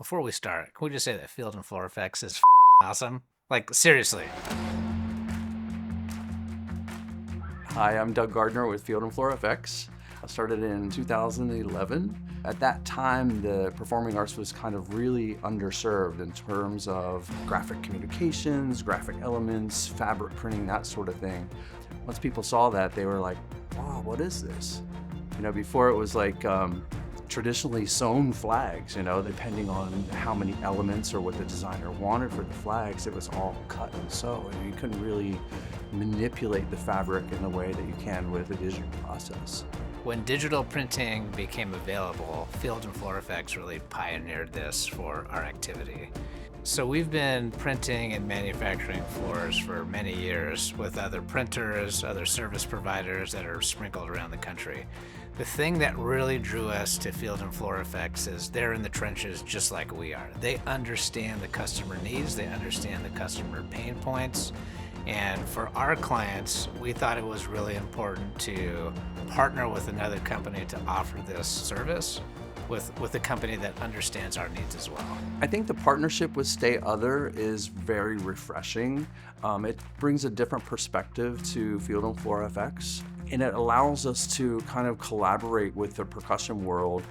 Before we start, can we just say that Field and Floor Effects is awesome? Like, seriously. Hi, I'm Doug Gardner with Field and Floor Effects. I started in 2011. At that time, the performing arts was kind of really underserved in terms of graphic communications, graphic elements, fabric printing, that sort of thing. Once people saw that, they were like, wow, what is this? Before it was like traditionally sewn flags, depending on how many elements or what the designer wanted for the flags, it was all cut and sew. And you couldn't really manipulate the fabric in the way that you can with a digital process. When digital printing became available, Field and Floor Effects really pioneered this for our activity. So we've been printing and manufacturing floors for many years with other printers, other service providers that are sprinkled around the country. The thing that really drew us to Field and Floor Effects is they're in the trenches just like we are. They understand the customer needs, they understand the customer pain points, and for our clients, we thought it was really important to partner with another company to offer this service with a company that understands our needs as well. I think the partnership with Stay Other is very refreshing. It brings a different perspective to Field and Floor Effects, and it allows us to kind of collaborate with the percussion world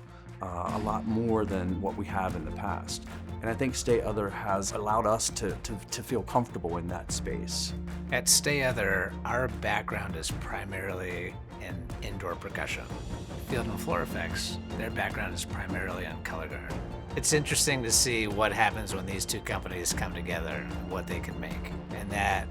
a lot more than what we have in the past. And I think Stay Other has allowed us to feel comfortable in that space. At Stay Other, our background is primarily in indoor percussion. Field and Floor Effects, their background is primarily on color guard. It's interesting to see what happens when these two companies come together and what they can make. And that,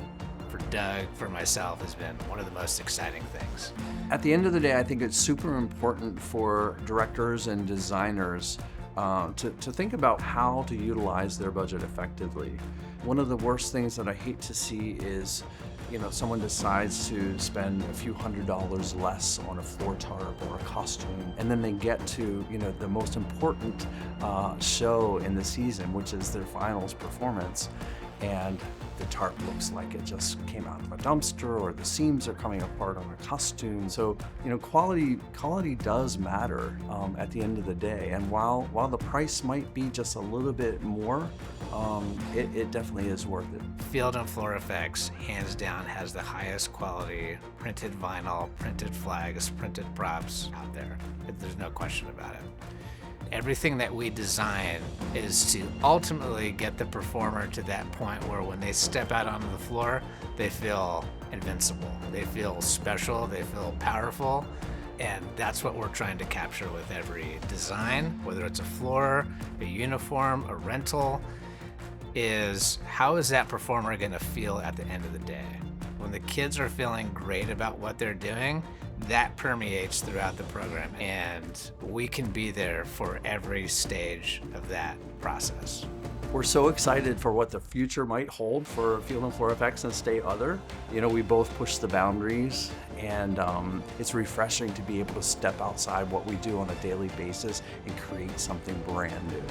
for Doug, for myself, has been one of the most exciting things. At the end of the day, I think it's super important for directors and designers to think about how to utilize their budget effectively. One of the worst things that I hate to see is someone decides to spend a few $100s less on a floor tarp or a costume, and then they get to the most important show in the season, which is their finals performance, and the tarp looks like it just came out of a dumpster, or the seams are coming apart on a costume. So quality does matter at the end of the day. And while the price might be just a little bit more, it definitely is worth it. Field and Floor Effects, hands down, has the highest quality printed vinyl, printed flags, printed props out there. There's no question about it. Everything that we design is to ultimately get the performer to that point where when they step out onto the floor, they feel invincible. They feel special, they feel powerful, and that's what we're trying to capture with every design, whether it's a floor, a uniform, a rental, is how is that performer gonna feel at the end of the day? When the kids are feeling great about what they're doing, that permeates throughout the program, and we can be there for every stage of that process. We're so excited for what the future might hold for Field and Floor Effects and Stay Other. We both push the boundaries, and it's refreshing to be able to step outside what we do on a daily basis and create something brand new.